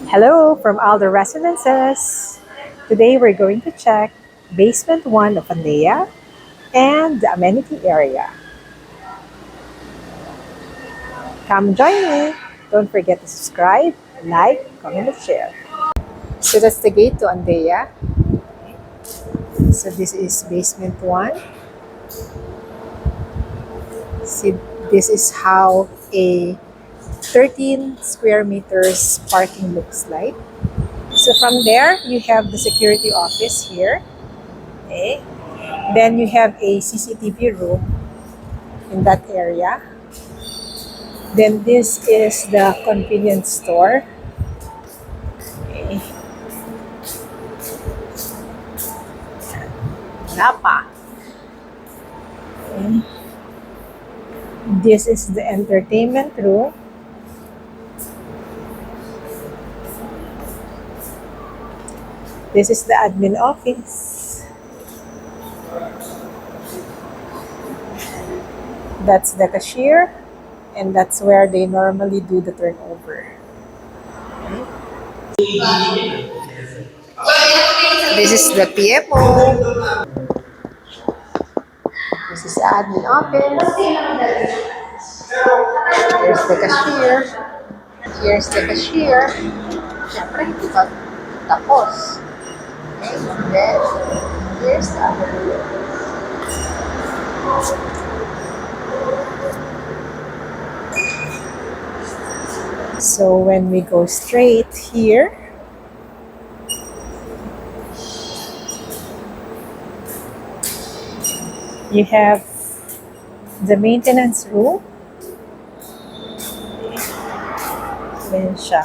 Hello from Alder Residences. Today we're going to check basement 1 of Andea and the amenity area. Come join me. Don't forget to subscribe, like, comment, and share. So that's the gate to Andea. So this is basement 1. See, this is how a 13 square meters parking looks like. So from there, you have the security office here. Okay. Then you have a CCTV room in that area. Then this is the convenience store. Okay. Wala pa. Okay. This is the entertainment room. This is the admin office. That's the cashier. And that's where they normally do the turnover. This is the PMO. This is the admin office. Here's the cashier. Here's the cashier. Siyempre, hindi pa tapos. Okay, and then here's the other room. So when we go straight here, you have the maintenance room. Then siya.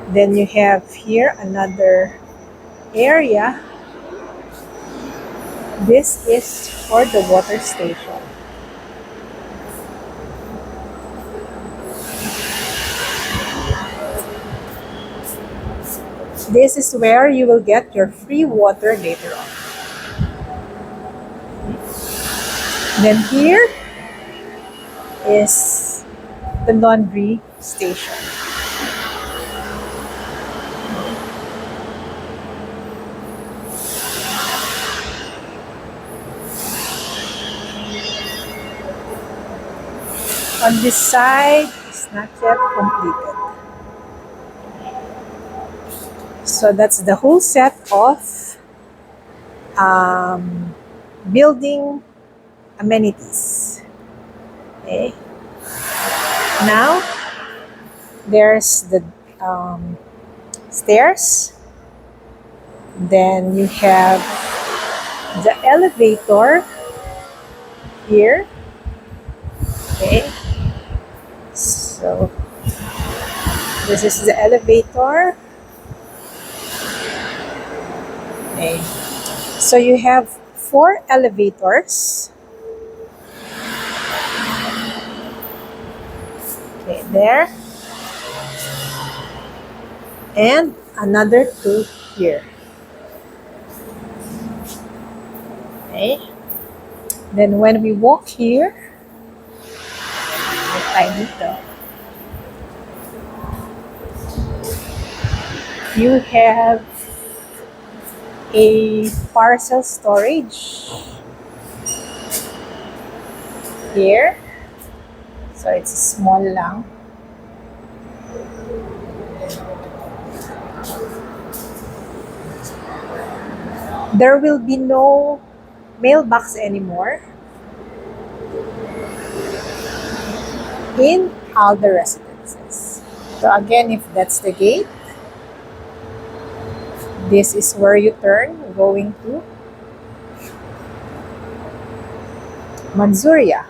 Then you have here another area. This is for the water station. This is where you will get your free water later on. Then here is the laundry station. On this side, it's not yet completed. So that's the whole set of building amenities. Okay. Now, there's the stairs. Then you have the elevator here. Okay. So, this is the elevator. Okay. So you have 4 elevators. Okay, there. And another 2 here. Okay. Then when we walk here, you have a parcel storage here. So it's small lang. There will be no mailbox anymore in Alder Residences. So again, if that's the gate, this is where you turn going to Manzuria.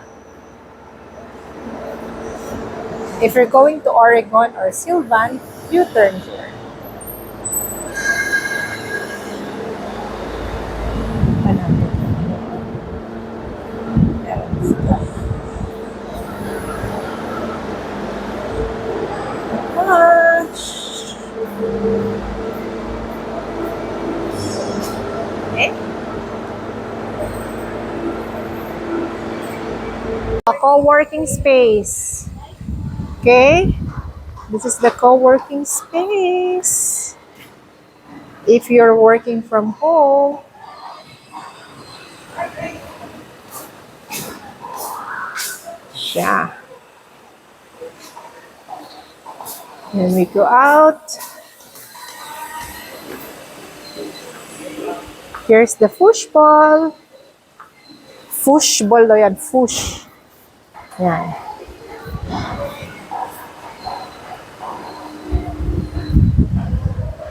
If you're going to Oregon or Sylvan, you turn here. Okay. A co-working space. Okay. This is the co-working space. If you're working from home, yeah. Then we go out. Here's the foosball. Foosball daw yan, foosh. Yan.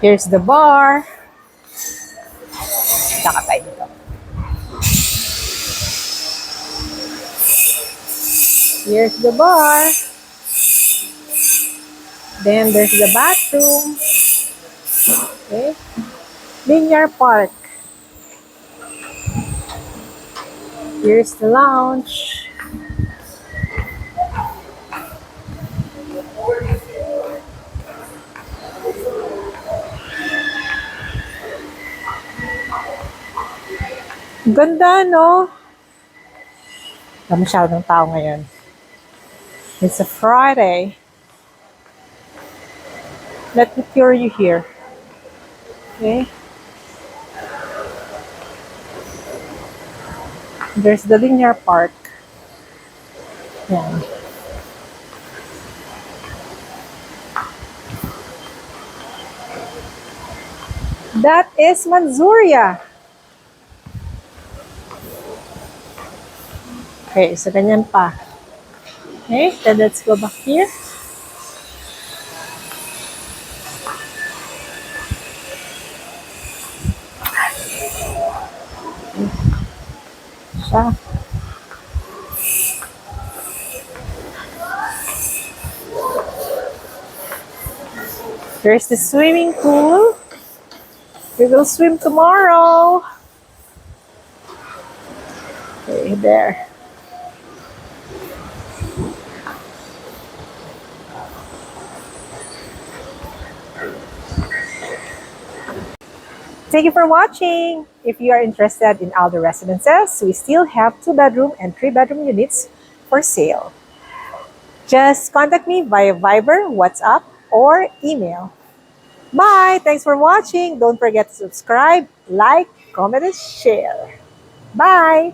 Here's the bar. Saka tayo dito. Here's the bar. Then there's the bathroom. Okay. Linear park. Here's the lounge. Ganda, no? Wala masyadong tao ngayon. It's a Friday. Let me cure you here. Okay. There's the linear park. Yan. That is Manzuria. Okay, so ganyan pa. Okay, then let's go back here. Siya. There's the swimming pool. We will swim tomorrow. Okay, there. Thank you for watching. If you are interested in Alder Residences, we still have 2-bedroom and 3-bedroom units for sale. Just contact me via Viber, WhatsApp, or email. Bye! Thanks for watching. Don't forget to subscribe, like, comment, and share. Bye!